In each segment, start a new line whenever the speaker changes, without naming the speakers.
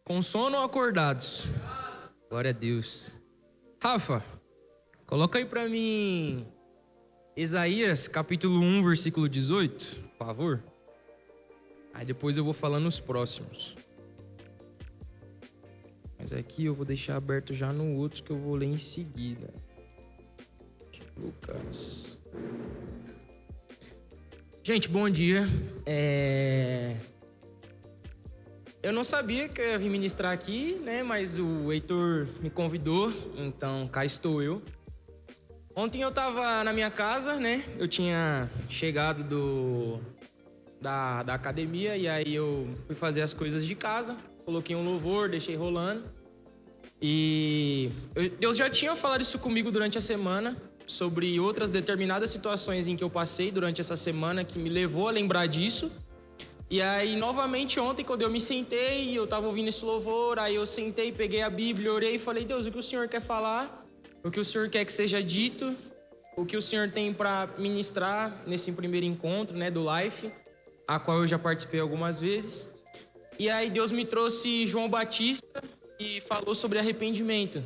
Com sono ou acordados? Glória a Deus. Rafa, coloca aí pra mim Isaías capítulo 1, versículo 18, por favor. Aí depois eu vou falando os próximos. Mas aqui eu vou deixar aberto já no outro que eu vou ler em seguida. Lucas. Gente, bom dia. Eu não sabia que eu ia vir ministrar aqui, né? Mas o Heitor me convidou, então cá estou eu. Ontem eu tava na minha casa, né? Eu tinha chegado da academia e aí eu fui fazer as coisas de casa. Coloquei um louvor, deixei rolando. E Deus já tinha falado isso comigo durante a semana, sobre outras determinadas situações em que eu passei durante essa semana que me levou a lembrar disso. E aí, novamente, ontem, quando eu me sentei, eu tava ouvindo esse louvor, aí eu sentei, peguei a Bíblia, orei e falei, Deus, o que o Senhor quer falar? O que o Senhor quer que seja dito? O que o Senhor tem para ministrar nesse primeiro encontro, né, do Life, a qual eu já participei algumas vezes. E aí, Deus me trouxe João Batista e falou sobre arrependimento.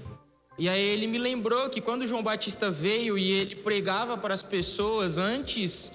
E aí, ele me lembrou que quando João Batista veio e ele pregava para as pessoas antes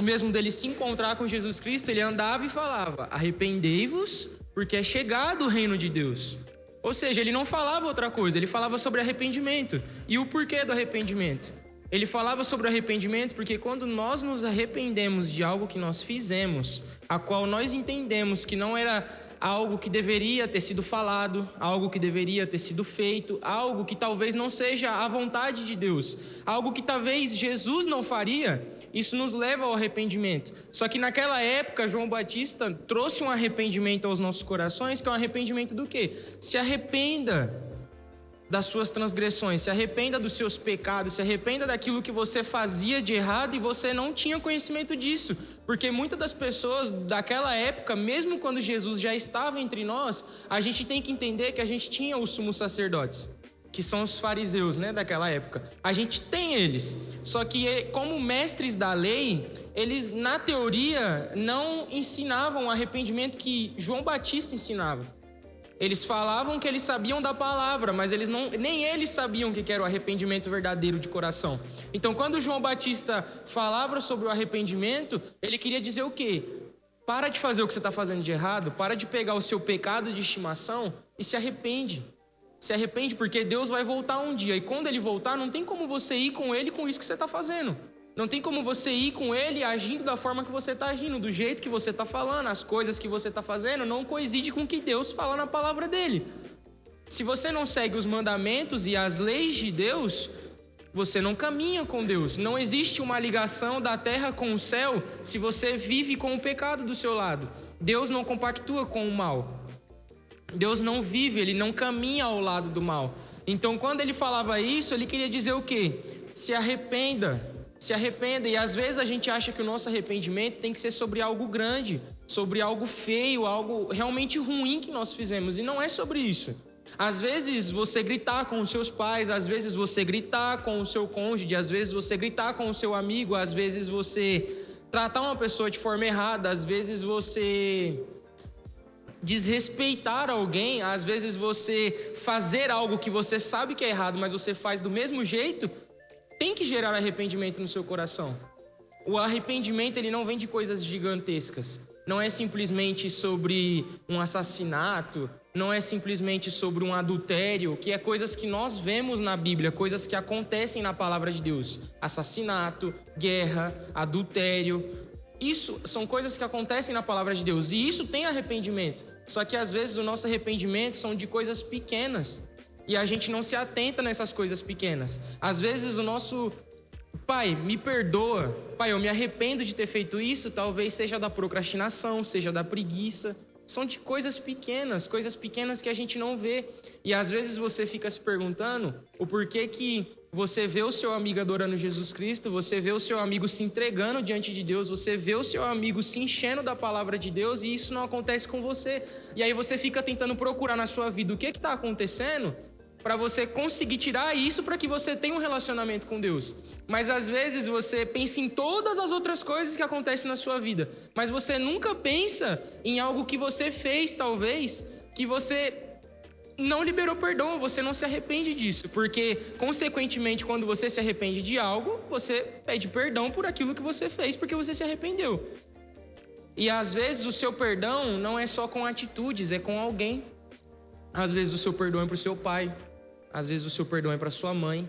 mesmo dele se encontrar com Jesus Cristo, ele andava e falava, arrependei-vos, porque é chegado o reino de Deus. Ou seja, ele não falava outra coisa, ele falava sobre arrependimento. E o porquê do arrependimento? Ele falava sobre arrependimento porque quando nós nos arrependemos de algo que nós fizemos, a qual nós entendemos que não era algo que deveria ter sido falado, algo que deveria ter sido feito, algo que talvez não seja a vontade de Deus, algo que talvez Jesus não faria, isso nos leva ao arrependimento. Só que naquela época, João Batista trouxe um arrependimento aos nossos corações, que é um arrependimento do quê? Se arrependa das suas transgressões, se arrependa dos seus pecados, se arrependa daquilo que você fazia de errado e você não tinha conhecimento disso. Porque muitas das pessoas daquela época, mesmo quando Jesus já estava entre nós, a gente tem que entender que a gente tinha os sumos sacerdotes, que são os fariseus, né, daquela época. A gente tem eles, só que como mestres da lei, eles na teoria não ensinavam o arrependimento que João Batista ensinava. Eles falavam que eles sabiam da palavra, mas nem eles sabiam o que era o arrependimento verdadeiro de coração. Então, quando João Batista falava sobre o arrependimento, ele queria dizer o quê? Para de fazer o que você está fazendo de errado, para de pegar o seu pecado de estimação e se arrepende. Se arrepende porque Deus vai voltar um dia. E quando Ele voltar, não tem como você ir com Ele com isso que você está fazendo. Não tem como você ir com Ele agindo da forma que você está agindo, do jeito que você está falando. As coisas que você está fazendo não coincidem com o que Deus fala na palavra dEle. Se você não segue os mandamentos e as leis de Deus, você não caminha com Deus. Não existe uma ligação da terra com o céu se você vive com o pecado do seu lado. Deus não compactua com o mal. Deus não vive, Ele não caminha ao lado do mal. Então, quando Ele falava isso, Ele queria dizer o quê? Se arrependa. Se arrependa. E às vezes a gente acha que o nosso arrependimento tem que ser sobre algo grande, sobre algo feio, algo realmente ruim que nós fizemos. E não é sobre isso. Às vezes você gritar com os seus pais, às vezes você gritar com o seu cônjuge, às vezes você gritar com o seu amigo, às vezes você tratar uma pessoa de forma errada, às vezes você desrespeitar alguém, às vezes você fazer algo que você sabe que é errado, mas você faz do mesmo jeito, tem que gerar arrependimento no seu coração. O arrependimento, ele não vem de coisas gigantescas. Não é simplesmente sobre um assassinato, não é simplesmente sobre um adultério, que é coisas que nós vemos na Bíblia, coisas que acontecem na palavra de Deus. Assassinato, guerra, adultério. Isso são coisas que acontecem na palavra de Deus e isso tem arrependimento. Só que às vezes o nosso arrependimento são de coisas pequenas e a gente não se atenta nessas coisas pequenas. Às vezes o nosso pai, me perdoa, pai, eu me arrependo de ter feito isso, talvez seja da procrastinação, seja da preguiça. São de coisas pequenas que a gente não vê. E às vezes você fica se perguntando o porquê que você vê o seu amigo adorando Jesus Cristo, você vê o seu amigo se entregando diante de Deus, você vê o seu amigo se enchendo da palavra de Deus e isso não acontece com você. E aí você fica tentando procurar na sua vida o que está acontecendo para você conseguir tirar isso para que você tenha um relacionamento com Deus. Mas às vezes você pensa em todas as outras coisas que acontecem na sua vida, mas você nunca pensa em algo que você fez, talvez, que você não liberou perdão, você não se arrepende disso, porque, consequentemente, quando você se arrepende de algo, você pede perdão por aquilo que você fez, porque você se arrependeu. E, às vezes, o seu perdão não é só com atitudes, é com alguém. Às vezes, o seu perdão é para o seu pai, às vezes, o seu perdão é para sua mãe,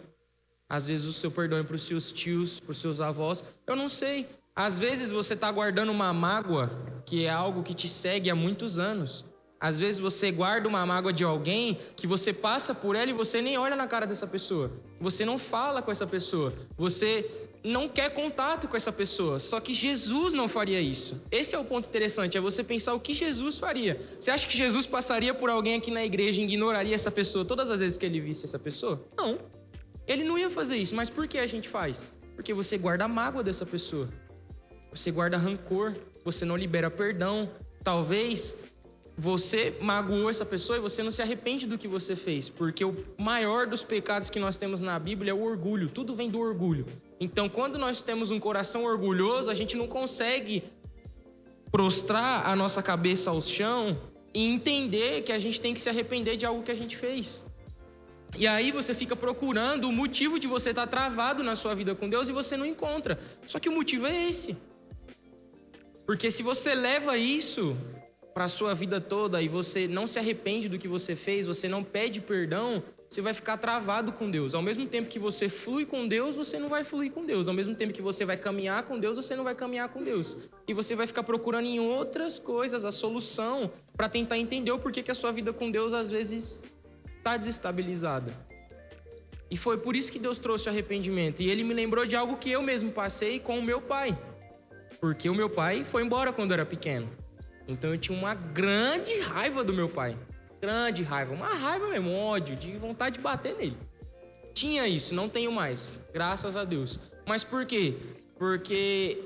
às vezes, o seu perdão é para os seus tios, para os seus avós, eu não sei. Às vezes, você está guardando uma mágoa, que é algo que te segue há muitos anos. Às vezes você guarda uma mágoa de alguém que você passa por ela e você nem olha na cara dessa pessoa. Você não fala com essa pessoa. Você não quer contato com essa pessoa. Só que Jesus não faria isso. Esse é o ponto interessante, é você pensar o que Jesus faria. Você acha que Jesus passaria por alguém aqui na igreja e ignoraria essa pessoa todas as vezes que ele visse essa pessoa? Não. Ele não ia fazer isso. Mas por que a gente faz? Porque você guarda a mágoa dessa pessoa. Você guarda rancor. Você não libera perdão. Talvez você magoou essa pessoa e você não se arrepende do que você fez, porque o maior dos pecados que nós temos na Bíblia é o orgulho, tudo vem do orgulho. Então, quando nós temos um coração orgulhoso, a gente não consegue prostrar a nossa cabeça ao chão e entender que a gente tem que se arrepender de algo que a gente fez. E aí você fica procurando o motivo de você estar travado na sua vida com Deus e você não encontra. Só que o motivo é esse. Porque se você leva isso para a sua vida toda e você não se arrepende do que você fez, você não pede perdão, você vai ficar travado com Deus. Ao mesmo tempo que você flui com Deus, você não vai fluir com Deus. Ao mesmo tempo que você vai caminhar com Deus, você não vai caminhar com Deus. E você vai ficar procurando em outras coisas a solução para tentar entender o porquê que a sua vida com Deus às vezes está desestabilizada. E foi por isso que Deus trouxe o arrependimento. E Ele me lembrou de algo que eu mesmo passei com o meu pai. Porque o meu pai foi embora quando eu era pequeno. Então eu tinha uma grande raiva do meu pai. Grande raiva. Uma raiva mesmo, um ódio, de vontade de bater nele. Tinha isso, não tenho mais. Graças a Deus. Mas por quê? Porque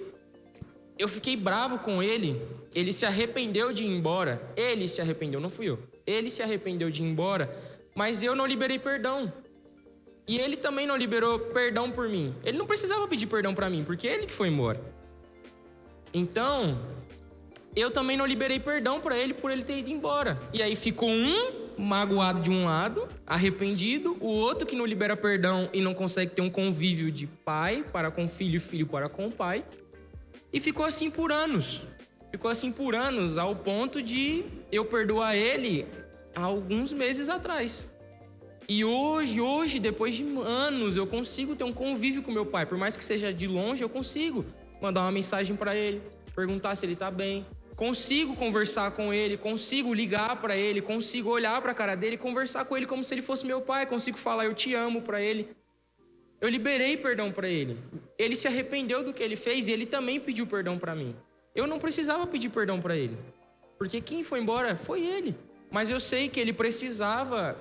eu fiquei bravo com ele. Ele se arrependeu de ir embora. Ele se arrependeu, não fui eu. Ele se arrependeu de ir embora. Mas eu não liberei perdão. E ele também não liberou perdão por mim. Ele não precisava pedir perdão pra mim, porque ele que foi embora. Então, eu também não liberei perdão pra ele por ele ter ido embora. E aí ficou um magoado de um lado, arrependido, o outro que não libera perdão e não consegue ter um convívio de pai para com filho e filho para com o pai. E ficou assim por anos. Ficou assim por anos, ao ponto de eu perdoar ele há alguns meses atrás. E hoje, depois de anos, eu consigo ter um convívio com meu pai. Por mais que seja de longe, eu consigo mandar uma mensagem para ele, perguntar se ele tá bem. Consigo conversar com ele, consigo ligar para ele, consigo olhar para a cara dele e conversar com ele como se ele fosse meu pai. Consigo falar eu te amo para ele. Eu liberei perdão para ele. Ele se arrependeu do que ele fez e ele também pediu perdão para mim. Eu não precisava pedir perdão para ele, porque quem foi embora foi ele. Mas eu sei que ele precisava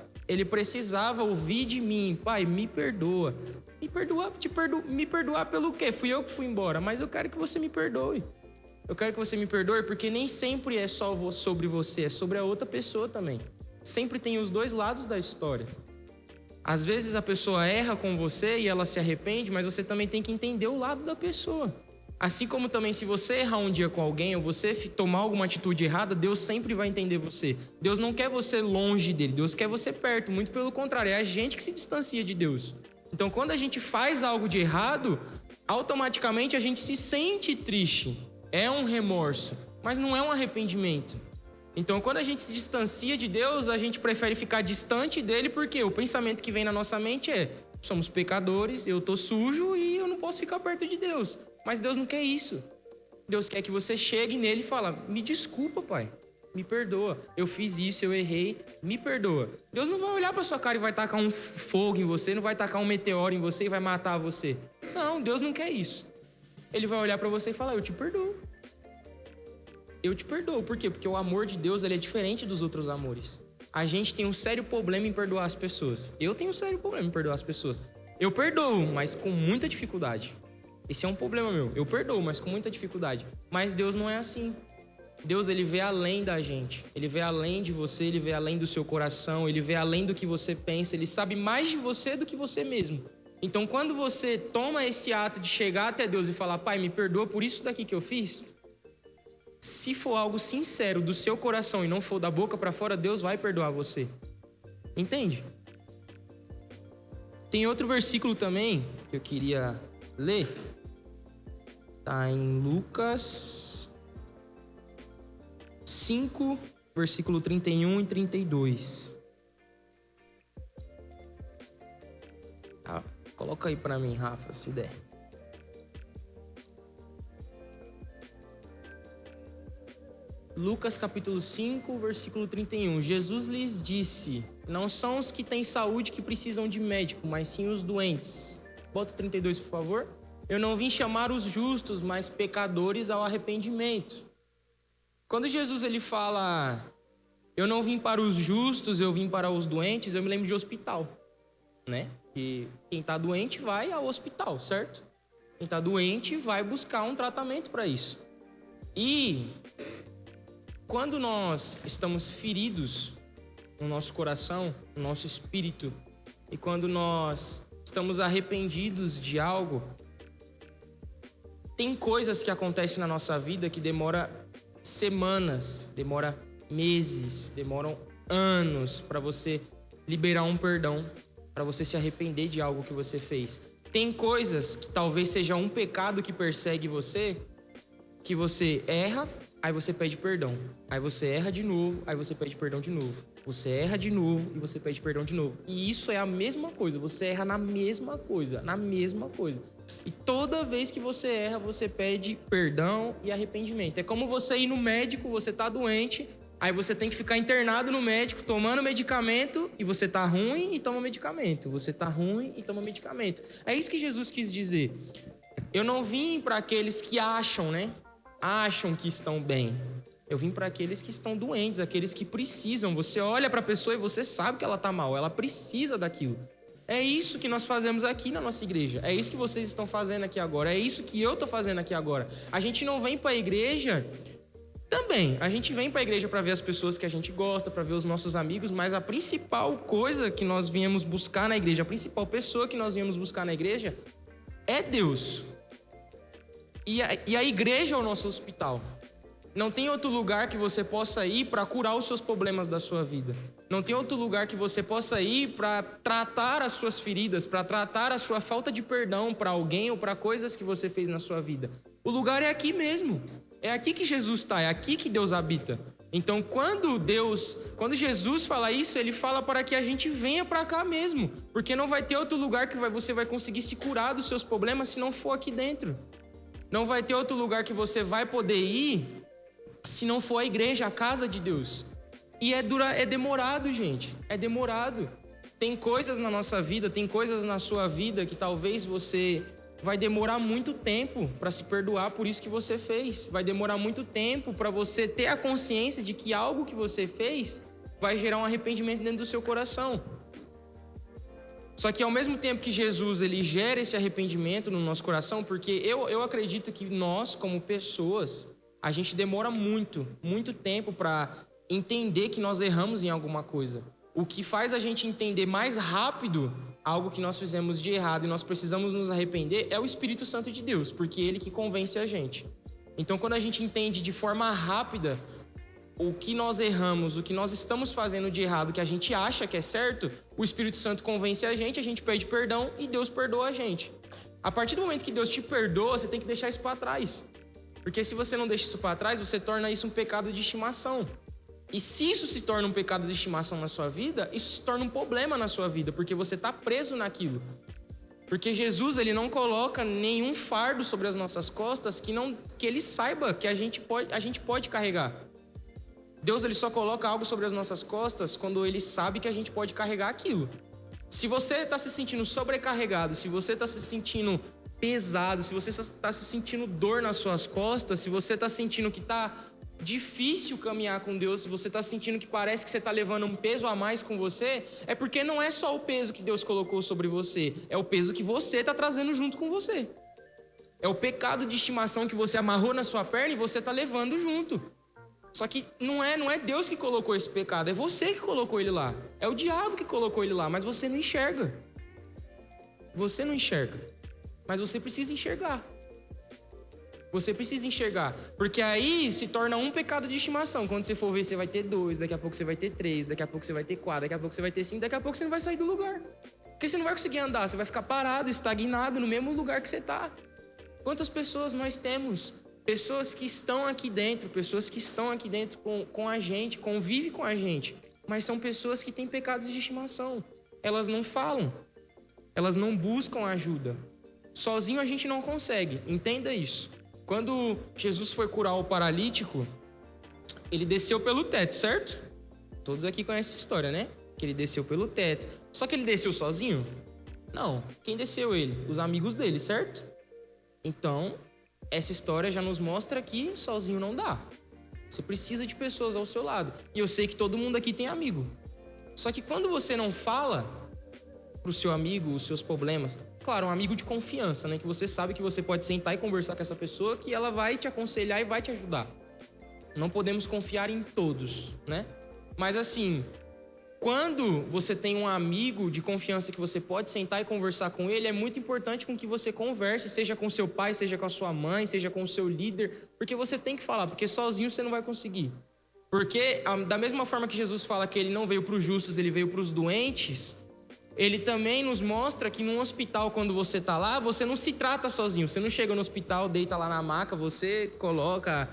ouvir de mim: pai, me perdoa. Me perdoar pelo quê? Fui eu que fui embora, mas eu quero que você me perdoe. Eu quero que você me perdoe porque nem sempre é só sobre você, é sobre a outra pessoa também. Sempre tem os dois lados da história. Às vezes a pessoa erra com você e ela se arrepende, mas você também tem que entender o lado da pessoa. Assim como também se você errar um dia com alguém ou você tomar alguma atitude errada, Deus sempre vai entender você. Deus não quer você longe dele, Deus quer você perto. Muito pelo contrário, é a gente que se distancia de Deus. Então quando a gente faz algo de errado, automaticamente a gente se sente triste. É um remorso, mas não é um arrependimento. Então, quando a gente se distancia de Deus, a gente prefere ficar distante dele, porque o pensamento que vem na nossa mente é: somos pecadores, eu tô sujo e eu não posso ficar perto de Deus. Mas Deus não quer isso. Deus quer que você chegue nele e fale: me desculpa, pai, me perdoa, eu fiz isso, eu errei, me perdoa. Deus não vai olhar pra sua cara e vai tacar um fogo em você, não vai tacar um meteoro em você e vai matar você. Não, Deus não quer isso. Ele vai olhar pra você e falar: eu te perdoo. Eu te perdoo. Por quê? Porque o amor de Deus, ele é diferente dos outros amores. A gente tem um sério problema em perdoar as pessoas. Eu tenho um sério problema em perdoar as pessoas. Eu perdoo, mas com muita dificuldade. Esse é um problema meu. Eu perdoo, mas com muita dificuldade. Mas Deus não é assim. Deus, ele vê além da gente. Ele vê além de você, ele vê além do seu coração, ele vê além do que você pensa, ele sabe mais de você do que você mesmo. Então, quando você toma esse ato de chegar até Deus e falar, Pai, me perdoa por isso daqui que eu fiz, se for algo sincero do seu coração e não for da boca para fora, Deus vai perdoar você. Entende? Tem outro versículo também que eu queria ler. Tá em Lucas 5, versículo 31 e 32. Coloca aí para mim, Rafa, se der. Lucas capítulo 5, versículo 31. Jesus lhes disse: não são os que têm saúde que precisam de médico, mas sim os doentes. Bota o 32, por favor. Eu não vim chamar os justos, mas pecadores ao arrependimento. Quando Jesus ele fala, eu não vim para os justos, eu vim para os doentes, eu me lembro de hospital, né? Que quem está doente vai ao hospital, certo? Quem está doente vai buscar um tratamento para isso. E quando nós estamos feridos no nosso coração, no nosso espírito, e quando nós estamos arrependidos de algo, tem coisas que acontecem na nossa vida que demora semanas, demora meses, demoram anos para você liberar um perdão, para você se arrepender de algo que você fez. Tem coisas que talvez seja um pecado que persegue você, que você erra, aí você pede perdão. Aí você erra de novo, aí você pede perdão de novo. Você erra de novo e você pede perdão de novo. E isso é a mesma coisa, você erra na mesma coisa, E toda vez que você erra, você pede perdão e arrependimento. É como você ir no médico, você tá doente, aí você tem que ficar internado no médico, tomando medicamento, e você tá ruim e toma medicamento. Você tá ruim e toma medicamento. É isso que Jesus quis dizer. Eu não vim para aqueles que acham, né? Acham que estão bem. Eu vim para aqueles que estão doentes, aqueles que precisam. Você olha para a pessoa e você sabe que ela está mal, ela precisa daquilo. É isso que nós fazemos aqui na nossa igreja. É isso que vocês estão fazendo aqui agora. É isso que eu estou fazendo aqui agora. A gente não vem para a igreja também. A gente vem para a igreja para ver as pessoas que a gente gosta, para ver os nossos amigos, mas a principal coisa que nós viemos buscar na igreja, a principal pessoa que nós viemos buscar na igreja é Deus. E a igreja é o nosso hospital. Não tem outro lugar que você possa ir para curar os seus problemas da sua vida. Não tem outro lugar que você possa ir para tratar as suas feridas, para tratar a sua falta de perdão para alguém ou para coisas que você fez na sua vida. O lugar é aqui mesmo. É aqui que Jesus está, é aqui que Deus habita. Então, quando Jesus fala isso, ele fala para que a gente venha para cá mesmo. Porque não vai ter outro lugar que você vai conseguir se curar dos seus problemas se não for aqui dentro. Não vai ter outro lugar que você vai poder ir se não for a igreja, a casa de Deus. E é demorado, gente. É demorado. Tem coisas na nossa vida, tem coisas na sua vida que talvez você vai demorar muito tempo para se perdoar por isso que você fez. Vai demorar muito tempo para você ter a consciência de que algo que você fez vai gerar um arrependimento dentro do seu coração. Só que ao mesmo tempo que Jesus ele gera esse arrependimento no nosso coração, porque eu acredito que nós, como pessoas, a gente demora muito tempo para entender que nós erramos em alguma coisa. O que faz a gente entender mais rápido algo que nós fizemos de errado e nós precisamos nos arrepender é o Espírito Santo de Deus, porque ele que convence a gente. Então, quando a gente entende de forma rápida o que nós erramos, o que nós estamos fazendo de errado, que a gente acha que é certo, o Espírito Santo convence a gente pede perdão e Deus perdoa a gente. A partir do momento que Deus te perdoa, você tem que deixar isso para trás. Porque se você não deixa isso para trás, você torna isso um pecado de estimação. E se isso se torna um pecado de estimação na sua vida, isso se torna um problema na sua vida, porque você está preso naquilo. Porque Jesus, ele não coloca nenhum fardo sobre as nossas costas que ele saiba que a gente pode carregar. Deus, ele só coloca algo sobre as nossas costas quando ele sabe que a gente pode carregar aquilo. Se você está se sentindo sobrecarregado, se você está se sentindo pesado, se você está se sentindo dor nas suas costas, se você está sentindo que está difícil caminhar com Deus, se você está sentindo que parece que você está levando um peso a mais com você, é porque não é só o peso que Deus colocou sobre você, é o peso que você está trazendo junto com você. É o pecado de estimação que você amarrou na sua perna e você está levando junto. Só que não é Deus que colocou esse pecado, é você que colocou ele lá. É o diabo que colocou ele lá, mas você não enxerga. Você não enxerga, mas você precisa enxergar. Você precisa enxergar, porque aí se torna um pecado de estimação. Quando você for ver, você vai ter 2, daqui a pouco você vai ter 3, daqui a pouco você vai ter 4, daqui a pouco você vai ter 5, daqui a pouco você não vai sair do lugar. Porque você não vai conseguir andar, você vai ficar parado, estagnado no mesmo lugar que você está. Quantas pessoas nós temos? Pessoas que estão aqui dentro com a gente, convivem com a gente, mas são pessoas que têm pecados de estimação. Elas não falam, elas não buscam ajuda. Sozinho a gente não consegue, entenda isso. Quando Jesus foi curar o paralítico, ele desceu pelo teto, certo? Todos aqui conhecem essa história, né? Que ele desceu pelo teto. Só que ele desceu sozinho? Não. Quem desceu ele? Os amigos dele, certo? Então, essa história já nos mostra que sozinho não dá. Você precisa de pessoas ao seu lado. E eu sei que todo mundo aqui tem amigo. Só que quando você não fala pro seu amigo os seus problemas, claro, um amigo de confiança, né? Que você sabe que você pode sentar e conversar com essa pessoa, que ela vai te aconselhar e vai te ajudar. Não podemos confiar em todos, né? Mas assim, quando você tem um amigo de confiança que você pode sentar e conversar com ele, é muito importante com que você converse, seja com seu pai, seja com a sua mãe, seja com o seu líder, porque você tem que falar, porque sozinho você não vai conseguir. Porque da mesma forma que Jesus fala que ele não veio para os justos, ele veio para os doentes, ele também nos mostra que num hospital, quando você está lá, você não se trata sozinho. Você não chega no hospital, deita lá na maca, você coloca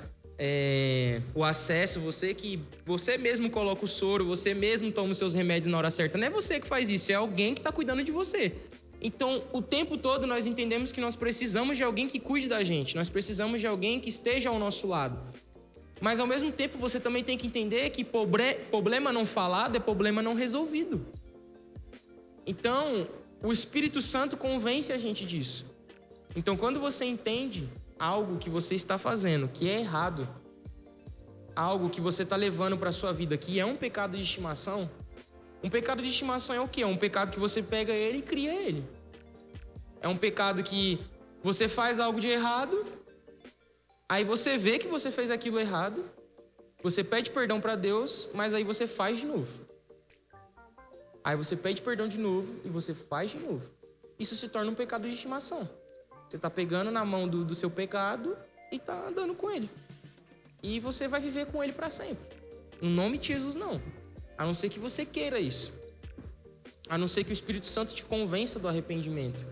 o acesso, você mesmo coloca o soro, você mesmo toma os seus remédios na hora certa. Não é você que faz isso, é alguém que está cuidando de você. Então, o tempo todo nós entendemos que nós precisamos de alguém que cuide da gente. Nós precisamos de alguém que esteja ao nosso lado. Mas, ao mesmo tempo, você também tem que entender que problema não falado é problema não resolvido. Então, o Espírito Santo convence a gente disso. Então, quando você entende algo que você está fazendo, que é errado, algo que você está levando para a sua vida, que é um pecado de estimação, um pecado de estimação é o quê? É um pecado que você pega ele e cria ele. É um pecado que você faz algo de errado, aí você vê que você fez aquilo errado, você pede perdão para Deus, mas aí você faz de novo. Aí você pede perdão de novo e você faz de novo. Isso se torna um pecado de estimação. Você está pegando na mão do seu pecado e está andando com ele. E você vai viver com ele para sempre. No nome de Jesus, não. A não ser que você queira isso. A não ser que o Espírito Santo te convença do arrependimento.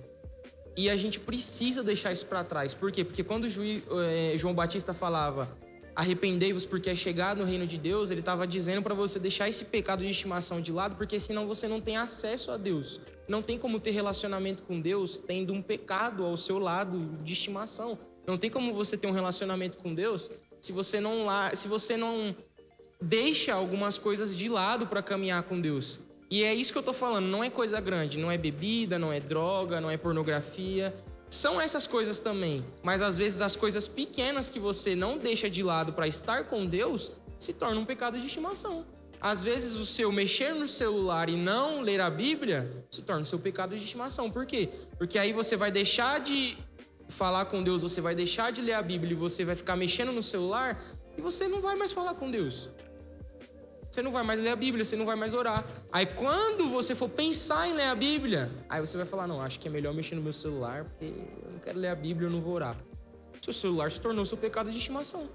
E a gente precisa deixar isso para trás. Por quê? Porque quando João Batista falava: arrependei-vos porque é chegado no reino de Deus, ele estava dizendo para você deixar esse pecado de estimação de lado, porque senão você não tem acesso a Deus. Não tem como ter relacionamento com Deus tendo um pecado ao seu lado de estimação. Não tem como você ter um relacionamento com Deus se você não deixa algumas coisas de lado para caminhar com Deus. E é isso que eu estou falando, não é coisa grande, não é bebida, não é droga, não é pornografia. São essas coisas também, mas às vezes as coisas pequenas que você não deixa de lado para estar com Deus se tornam um pecado de estimação. Às vezes o seu mexer no celular e não ler a Bíblia se torna o seu pecado de estimação. Por quê? Porque aí você vai deixar de falar com Deus, você vai deixar de ler a Bíblia e você vai ficar mexendo no celular e você não vai mais falar com Deus. Você não vai mais ler a Bíblia, você não vai mais orar. Aí quando você for pensar em ler a Bíblia, aí você vai falar: não, acho que é melhor mexer no meu celular, porque eu não quero ler a Bíblia, eu não vou orar. Seu celular se tornou seu pecado de estimação.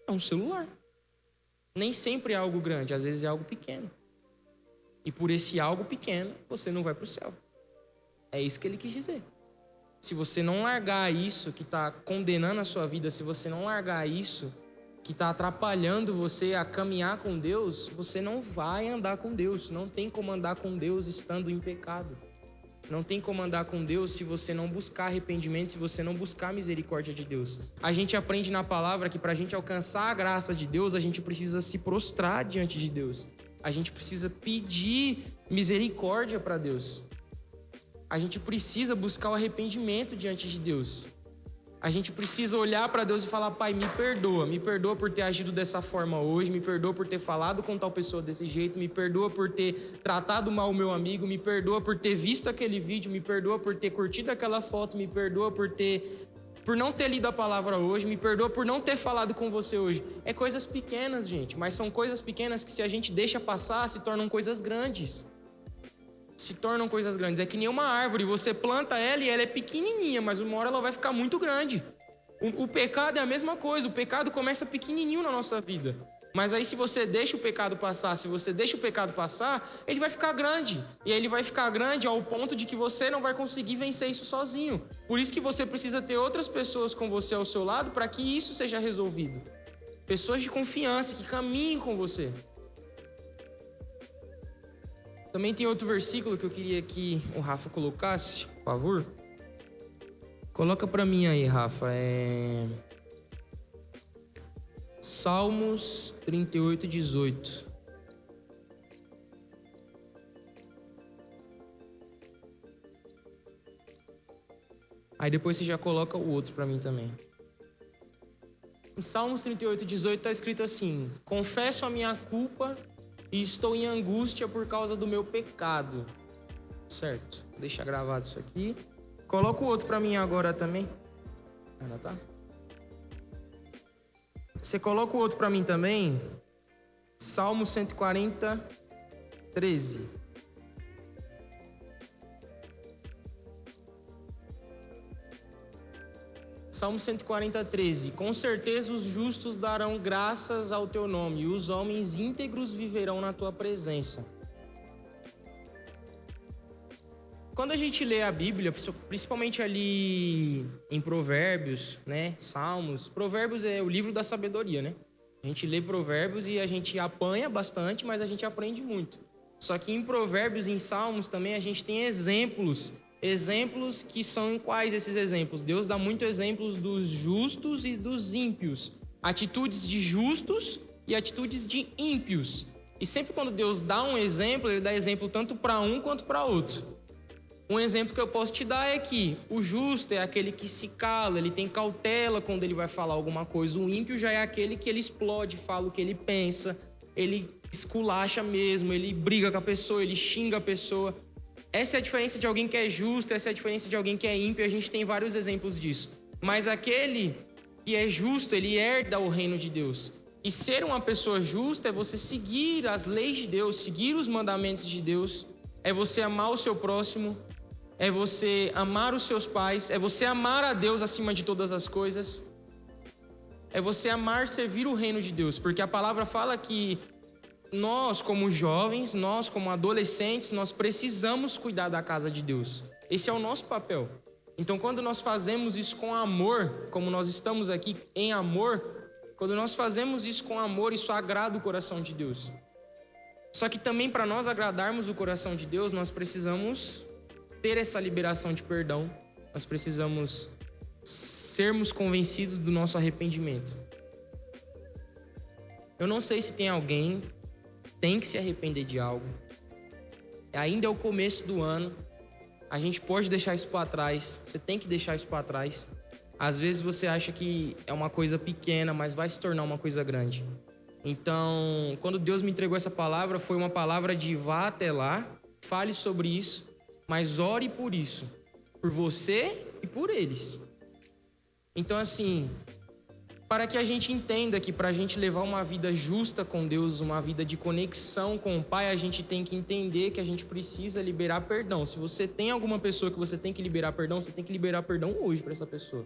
É um celular. Nem sempre é algo grande, às vezes é algo pequeno. E por esse algo pequeno, você não vai para o céu. É isso que ele quis dizer. Se você não largar isso que está condenando a sua vida, se você não largar isso que está atrapalhando você a caminhar com Deus, você não vai andar com Deus. Não tem como andar com Deus estando em pecado. Não tem como andar com Deus se você não buscar arrependimento, se você não buscar a misericórdia de Deus. A gente aprende na palavra que para a gente alcançar a graça de Deus, a gente precisa se prostrar diante de Deus. A gente precisa pedir misericórdia para Deus. A gente precisa buscar o arrependimento diante de Deus. A gente precisa olhar para Deus e falar: Pai, me perdoa por ter agido dessa forma hoje, me perdoa por ter falado com tal pessoa desse jeito, me perdoa por ter tratado mal o meu amigo, me perdoa por ter visto aquele vídeo, me perdoa por ter curtido aquela foto, me perdoa por não ter lido a palavra hoje, me perdoa por não ter falado com você hoje. É coisas pequenas, gente, mas são coisas pequenas que, se a gente deixa passar, se tornam coisas grandes. É que nem uma árvore, você planta ela e ela é pequenininha, mas uma hora ela vai ficar muito grande. O pecado é a mesma coisa, o pecado começa pequenininho na nossa vida. Mas aí, se você deixa o pecado passar, ele vai ficar grande. E aí ele vai ficar grande ao ponto de que você não vai conseguir vencer isso sozinho. Por isso que você precisa ter outras pessoas com você ao seu lado para que isso seja resolvido. Pessoas de confiança que caminhem com você. Também tem outro versículo que eu queria que o Rafa colocasse, por favor. Coloca para mim aí, Rafa. Salmos 38, 18. Aí depois você já coloca o outro para mim também. Em Salmos 38, 18 está escrito assim: confesso a minha culpa e estou em angústia por causa do meu pecado. Certo, deixa gravado isso aqui. Coloca o outro para mim agora também. Ainda tá? Você coloca o outro para mim também. Salmo 140, 13. Salmo 140, 13. Com certeza os justos darão graças ao teu nome, e os homens íntegros viverão na tua presença. Quando a gente lê a Bíblia, principalmente ali em Provérbios, né, Salmos, Provérbios é o livro da sabedoria, né? A gente lê Provérbios e a gente apanha bastante, mas a gente aprende muito. Só que em Provérbios e em Salmos também a gente tem exemplos que são quais esses exemplos? Deus dá muito exemplos dos justos e dos ímpios. Atitudes de justos e atitudes de ímpios. E sempre quando Deus dá um exemplo, ele dá exemplo tanto para um quanto para outro. Um exemplo que eu posso te dar é que o justo é aquele que se cala, ele tem cautela quando ele vai falar alguma coisa. O ímpio já é aquele que ele explode, fala o que ele pensa, ele esculacha mesmo, ele briga com a pessoa, ele xinga a pessoa. Essa é a diferença de alguém que é justo, essa é a diferença de alguém que é ímpio, a gente tem vários exemplos disso. Mas aquele que é justo, ele herda o reino de Deus. E ser uma pessoa justa é você seguir as leis de Deus, seguir os mandamentos de Deus, é você amar o seu próximo, é você amar os seus pais, é você amar a Deus acima de todas as coisas, é você amar servir o reino de Deus, porque a palavra fala que nós, como jovens, nós, como adolescentes, nós precisamos cuidar da casa de Deus. Esse é o nosso papel. Então, quando nós fazemos isso com amor, como nós estamos aqui em amor, quando nós fazemos isso com amor, isso agrada o coração de Deus. Só que também, para nós agradarmos o coração de Deus, nós precisamos ter essa liberação de perdão. Nós precisamos sermos convencidos do nosso arrependimento. Eu não sei se tem alguém que tem que se arrepender de algo. Ainda é o começo do ano. A gente pode deixar isso para trás. Você tem que deixar isso para trás. Às vezes você acha que é uma coisa pequena, mas vai se tornar uma coisa grande. Então, quando Deus me entregou essa palavra, foi uma palavra de vá até lá, fale sobre isso, mas ore por isso, por você e por eles. Então, assim, para que a gente entenda que para a gente levar uma vida justa com Deus, uma vida de conexão com o Pai, a gente tem que entender que a gente precisa liberar perdão. Se você tem alguma pessoa que você tem que liberar perdão, você tem que liberar perdão hoje para essa pessoa.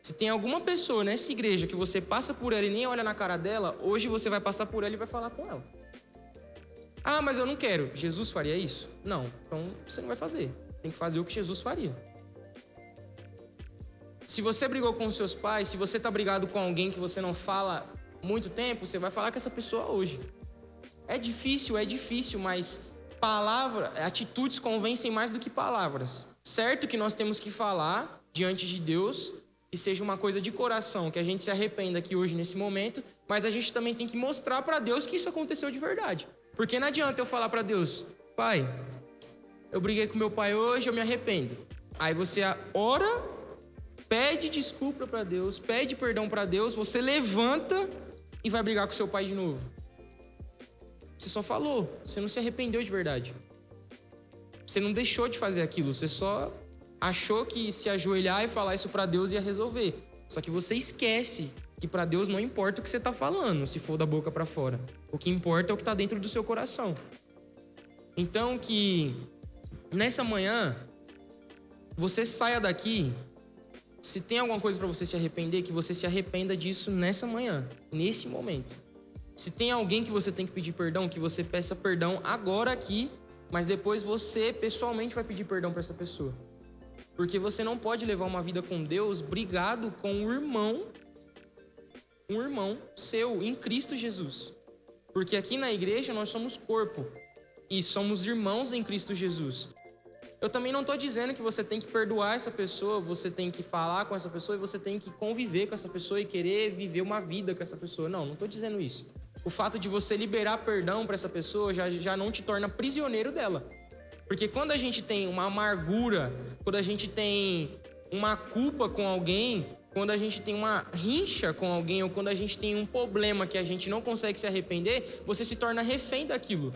Se tem alguma pessoa nessa igreja que você passa por ela e nem olha na cara dela, hoje você vai passar por ela e vai falar com ela. Ah, mas eu não quero. Jesus faria isso? Não. Então você não vai fazer. Tem que fazer o que Jesus faria. Se você brigou com os seus pais, se você está brigado com alguém que você não fala há muito tempo, você vai falar com essa pessoa hoje. É difícil, mas atitudes convencem mais do que palavras. Certo que nós temos que falar diante de Deus, que seja uma coisa de coração, que a gente se arrependa aqui hoje nesse momento, mas a gente também tem que mostrar para Deus que isso aconteceu de verdade. Porque não adianta eu falar para Deus: Pai, eu briguei com meu pai hoje, eu me arrependo. Aí você ora pede desculpa para Deus, pede perdão para Deus, você levanta e vai brigar com seu pai de novo. Você só falou, você não se arrependeu de verdade. Você não deixou de fazer aquilo, você só achou que se ajoelhar e falar isso para Deus ia resolver. Só que você esquece que para Deus não importa o que você está falando, se for da boca para fora. O que importa é o que está dentro do seu coração. Então que nessa manhã você saia daqui, se tem alguma coisa para você se arrepender, que você se arrependa disso nessa manhã, nesse momento. Se tem alguém que você tem que pedir perdão, que você peça perdão agora aqui, mas depois você pessoalmente vai pedir perdão para essa pessoa. Porque você não pode levar uma vida com Deus brigado com um irmão seu em Cristo Jesus. Porque aqui na igreja nós somos corpo e somos irmãos em Cristo Jesus. Eu também não estou dizendo que você tem que perdoar essa pessoa, você tem que falar com essa pessoa e você tem que conviver com essa pessoa e querer viver uma vida com essa pessoa. Não estou dizendo isso. O fato de você liberar perdão para essa pessoa já não te torna prisioneiro dela. Porque quando a gente tem uma amargura, quando a gente tem uma culpa com alguém, quando a gente tem uma rincha com alguém ou quando a gente tem um problema que a gente não consegue se arrepender, você se torna refém daquilo.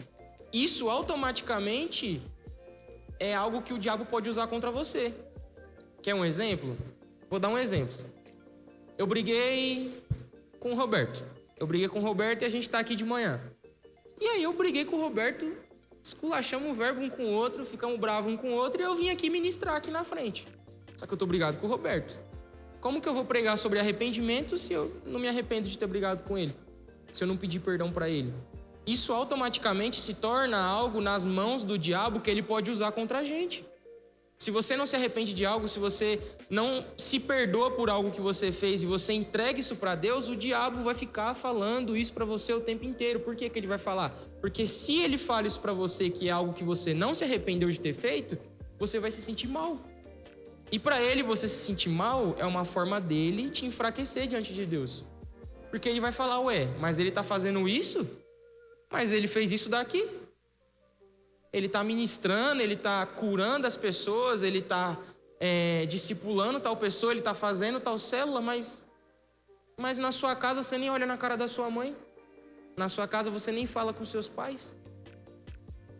Isso automaticamente é algo que o diabo pode usar contra você. Quer um exemplo? Vou dar um exemplo. Eu briguei com o Roberto. E a gente tá aqui de manhã. E aí eu briguei com o Roberto, esculachamos o verbo um com o outro, ficamos bravos um com o outro e eu vim aqui ministrar aqui na frente. Só que eu tô brigado com o Roberto. Como que eu vou pregar sobre arrependimento se eu não me arrependo de ter brigado com ele? Se eu não pedir perdão para ele? Isso automaticamente se torna algo nas mãos do diabo que ele pode usar contra a gente. Se você não se arrepende de algo, se você não se perdoa por algo que você fez e você entrega isso para Deus, o diabo vai ficar falando isso para você o tempo inteiro. Por que ele vai falar? Porque se ele fala isso para você, que é algo que você não se arrependeu de ter feito, você vai se sentir mal. E para ele você se sentir mal é uma forma dele te enfraquecer diante de Deus. Porque ele vai falar, mas ele tá fazendo isso? Mas ele fez isso daqui. Ele está ministrando, ele está curando as pessoas, ele está discipulando tal pessoa, ele está fazendo tal célula, mas na sua casa você nem olha na cara da sua mãe. Na sua casa você nem fala com seus pais.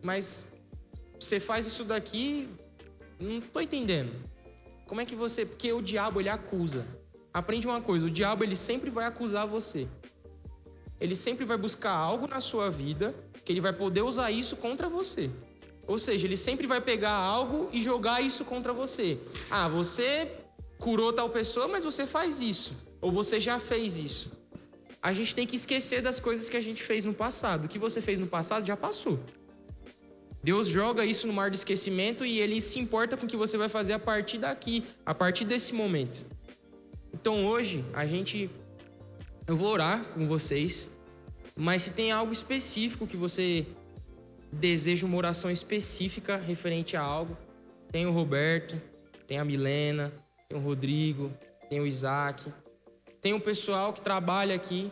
Mas você faz isso daqui, não estou entendendo. Como é que você... Porque o diabo, ele acusa. Aprende uma coisa, o diabo, ele sempre vai acusar você. Ele sempre vai buscar algo na sua vida que ele vai poder usar isso contra você. Ou seja, ele sempre vai pegar algo e jogar isso contra você. Você curou tal pessoa, mas você faz isso. Ou você já fez isso. A gente tem que esquecer das coisas que a gente fez no passado. O que você fez no passado já passou. Deus joga isso no mar do esquecimento e ele se importa com o que você vai fazer a partir daqui, a partir desse momento. Então hoje, eu vou orar com vocês, mas se tem algo específico que você deseja uma oração específica referente a algo, tem o Roberto, tem a Milena, tem o Rodrigo, tem o Isaac, tem o pessoal que trabalha aqui.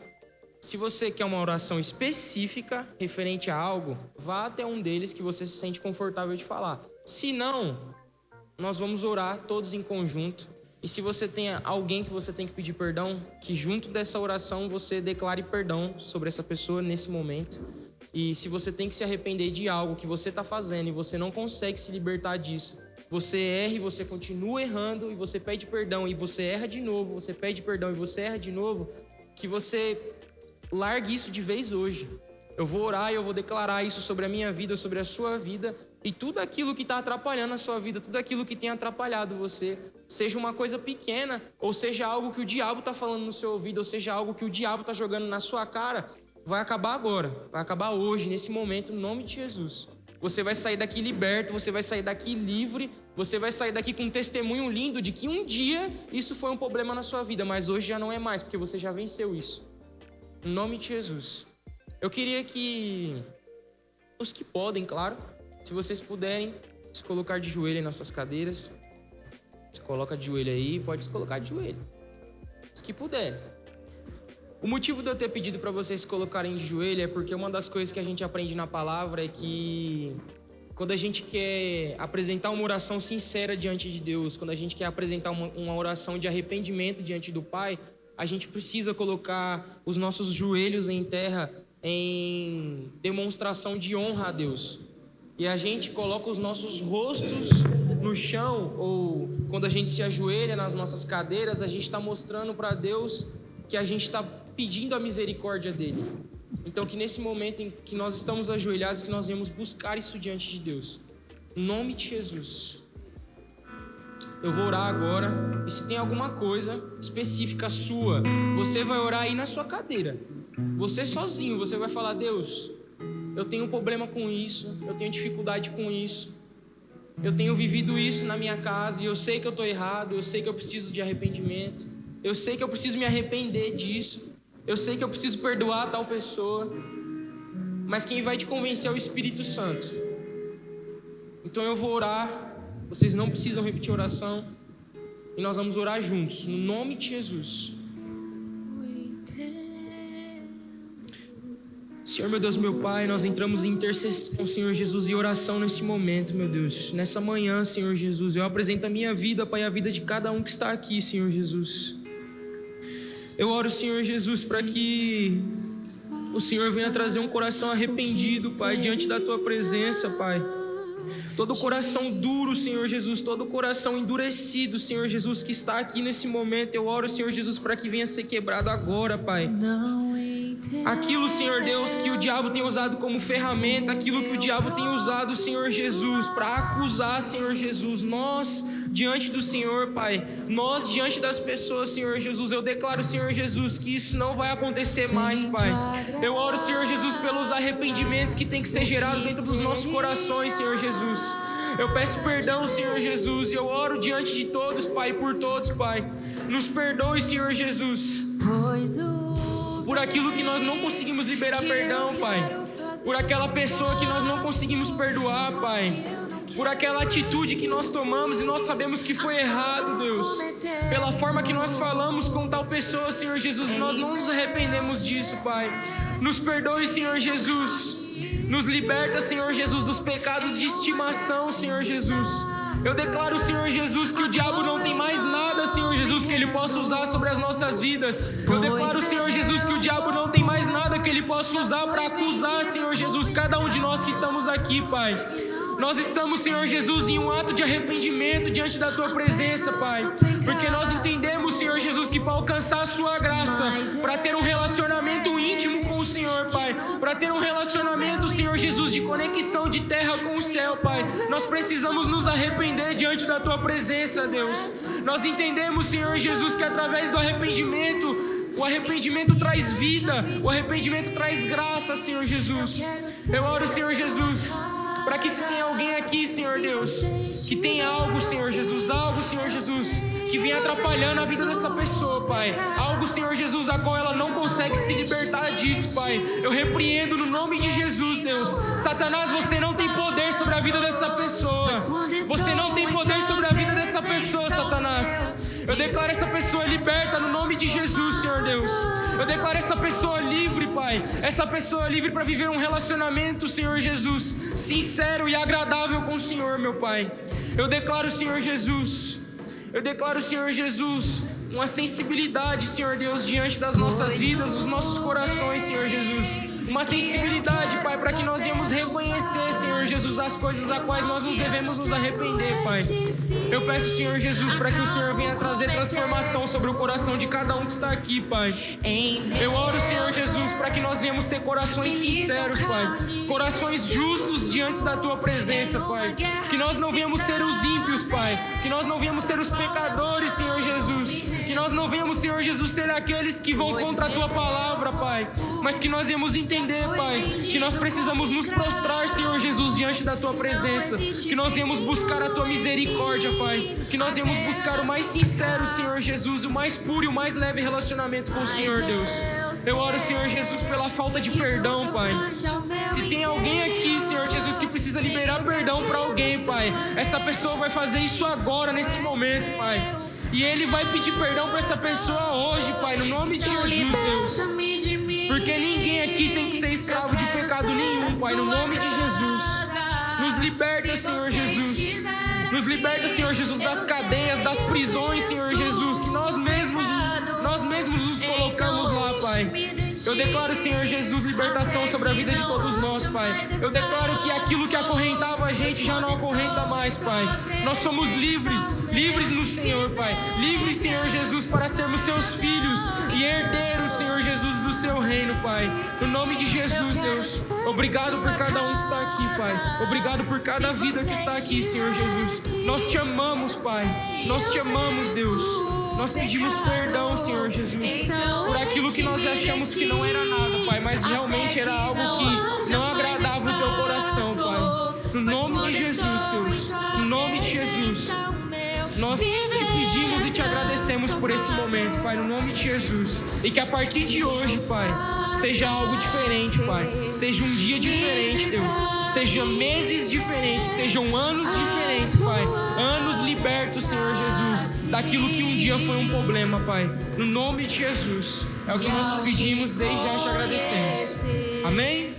Se você quer uma oração específica referente a algo, vá até um deles que você se sente confortável de falar. Se não, nós vamos orar todos em conjunto. E se você tem alguém que você tem que pedir perdão, que junto dessa oração você declare perdão sobre essa pessoa nesse momento. E se você tem que se arrepender de algo que você está fazendo e você não consegue se libertar disso, você erra e você continua errando e você pede perdão e você erra de novo, você pede perdão e você erra de novo, que você largue isso de vez hoje. Eu vou orar e eu vou declarar isso sobre a minha vida, sobre a sua vida e tudo aquilo que está atrapalhando a sua vida, tudo aquilo que tem atrapalhado você, seja uma coisa pequena ou seja algo que o diabo está falando no seu ouvido ou seja algo que o diabo está jogando na sua cara, vai acabar agora, vai acabar hoje, nesse momento, no nome de Jesus. Você vai sair daqui liberto, você vai sair daqui livre, você vai sair daqui com um testemunho lindo de que um dia isso foi um problema na sua vida, mas hoje já não é mais, porque você já venceu isso. Em nome de Jesus. Eu queria que os que podem, claro, se vocês puderem, se colocar de joelho aí nas suas cadeiras. Se coloca de joelho aí, pode se colocar de joelho. Os que puderem. O motivo de eu ter pedido para vocês se colocarem de joelho é porque uma das coisas que a gente aprende na palavra é que quando a gente quer apresentar uma oração sincera diante de Deus, quando a gente quer apresentar uma oração de arrependimento diante do Pai, a gente precisa colocar os nossos joelhos em terra em demonstração de honra a Deus. E a gente coloca os nossos rostos no chão, ou quando a gente se ajoelha nas nossas cadeiras, a gente está mostrando para Deus que a gente está pedindo a misericórdia dele. Então, que nesse momento em que nós estamos ajoelhados, que nós venhamos buscar isso diante de Deus. Em nome de Jesus. Eu vou orar agora, e se tem alguma coisa específica sua, você vai orar aí na sua cadeira. Você sozinho, você vai falar: Deus, eu tenho um problema com isso, eu tenho dificuldade com isso, eu tenho vivido isso na minha casa e eu sei que eu estou errado, eu sei que eu preciso de arrependimento, eu sei que eu preciso me arrepender disso, eu sei que eu preciso perdoar tal pessoa, mas quem vai te convencer é o Espírito Santo. Então eu vou orar, vocês não precisam repetir a oração e nós vamos orar juntos, no nome de Jesus. Senhor, meu Deus, meu Pai, nós entramos em intercessão, Senhor Jesus, e oração nesse momento, meu Deus. Nessa manhã, Senhor Jesus, eu apresento a minha vida, Pai, a vida de cada um que está aqui, Senhor Jesus. Eu oro, Senhor Jesus, para que o Senhor venha trazer um coração arrependido, Pai, diante da Tua presença, Pai. Todo coração duro, Senhor Jesus, todo coração endurecido, Senhor Jesus, que está aqui nesse momento, eu oro, Senhor Jesus, para que venha ser quebrado agora, Pai. Aquilo, Senhor Deus, que o diabo tem usado como ferramenta, aquilo que o diabo tem usado, Senhor Jesus, para acusar, Senhor Jesus, nós diante do Senhor, Pai, nós diante das pessoas, Senhor Jesus, eu declaro, Senhor Jesus, que isso não vai acontecer mais, Pai. Eu oro, Senhor Jesus, pelos arrependimentos que tem que ser gerado dentro dos nossos corações, Senhor Jesus. Eu peço perdão, Senhor Jesus, e eu oro diante de todos, Pai, por todos, Pai. Nos perdoe, Senhor Jesus, por aquilo que nós não conseguimos liberar perdão, Pai. Por aquela pessoa que nós não conseguimos perdoar, Pai. Por aquela atitude que nós tomamos e nós sabemos que foi errado, Deus. Pela forma que nós falamos com tal pessoa, Senhor Jesus, e nós não nos arrependemos disso, Pai. Nos perdoe, Senhor Jesus. Nos liberta, Senhor Jesus, dos pecados de estimação, Senhor Jesus. Eu declaro, Senhor Jesus, que o diabo não tem mais nada, Senhor Jesus, que ele possa usar sobre as nossas vidas. Eu declaro, Senhor Jesus, que o diabo não tem mais nada que ele possa usar para acusar, Senhor Jesus, cada um de nós que estamos aqui, Pai. Nós estamos, Senhor Jesus, em um ato de arrependimento diante da Tua presença, Pai. Porque nós entendemos, Senhor Jesus, que para alcançar a Sua graça, para ter um relacionamento íntimo com o Senhor, Pai, para ter um relacionamento, Senhor Jesus, de conexão de terra com o céu, Pai, nós precisamos nos arrepender diante da Tua presença, Deus. Nós entendemos, Senhor Jesus, que através do arrependimento, o arrependimento traz vida, o arrependimento traz graça, Senhor Jesus. Eu oro, Senhor Jesus, para que se tem alguém aqui, Senhor Deus, que tem algo, Senhor Jesus, que vem atrapalhando a vida dessa pessoa, Pai. Algo, Senhor Jesus, a qual ela não consegue se libertar disso, Pai. Eu repreendo no nome de Jesus, Deus. Satanás, você não tem poder sobre a vida dessa pessoa. Você não tem poder sobre a vida dessa pessoa, Satanás. Eu declaro essa pessoa liberta no nome de Jesus, Senhor Deus. Eu declaro essa pessoa livre, Pai. Essa pessoa livre para viver um relacionamento, Senhor Jesus, sincero e agradável com o Senhor, meu Pai. Eu declaro, Senhor Jesus, uma sensibilidade, Senhor Deus, diante das nossas vidas, dos nossos corações, Senhor Jesus. Uma sensibilidade, Pai, para que nós venhamos reconhecer, Senhor Jesus, as coisas a quais nós nos devemos nos arrepender, Pai. Eu peço, Senhor Jesus, para que o Senhor venha trazer transformação sobre o coração de cada um que está aqui, Pai. Eu oro, Senhor Jesus, para que nós venhamos ter corações sinceros, Pai. Corações justos diante da Tua presença, Pai. Que nós não venhamos ser os ímpios, Pai. Que nós não venhamos ser os pecadores, Senhor Jesus. Que nós não venhamos, Senhor Jesus, ser aqueles que vão contra a Tua palavra, Pai. Mas que nós venhamos entender, Pai, que nós precisamos nos prostrar, Senhor Jesus, diante da Tua presença. Que nós venhamos buscar a Tua misericórdia, Pai. Que nós venhamos buscar o mais sincero, Senhor Jesus, o mais puro e o mais leve relacionamento com o Senhor, Deus. Eu oro, Senhor Jesus, pela falta de perdão, Pai. Se tem alguém aqui, Senhor Jesus, que precisa liberar perdão para alguém, Pai, essa pessoa vai fazer isso agora, nesse momento, Pai. E Ele vai pedir perdão para essa pessoa hoje, Pai, no nome de Jesus, Deus. Porque ninguém aqui tem que ser escravo de pecado nenhum, Pai, no nome de Jesus. Nos liberta, Senhor Jesus. Nos liberta, Senhor Jesus, das cadeias, das prisões, Senhor Jesus, que nós mesmos nos colocamos lá, Pai. Eu declaro, Senhor Jesus, libertação sobre a vida de todos nós, Pai. Eu declaro que aquilo que acorrentava a gente já não acorrenta mais, Pai. Nós somos livres no Senhor, Pai. Livres, Senhor Jesus, para sermos seus filhos e herdeiros, Senhor Jesus, do seu reino, Pai. No nome de Jesus, Deus. Obrigado por cada um que está aqui, Pai. Obrigado por cada vida que está aqui, Senhor Jesus. Nós te amamos, Pai. Nós te amamos, Deus. Nós pedimos perdão, Senhor Jesus, por aquilo que nós achamos que não era nada, Pai, mas realmente era algo que não agradava o teu coração, Pai. No nome de Jesus, Deus, no nome de Jesus, nós te pedimos e te agradecemos por esse momento, Pai, no nome de Jesus. E que a partir de hoje, Pai, seja algo diferente, Pai. Seja um dia diferente, Deus. Sejam meses diferentes, sejam anos diferentes, Pai. Anos libertos, Senhor Jesus, daquilo que um dia foi um problema, Pai. No nome de Jesus. É o que nós te pedimos, desde já te agradecemos. Amém?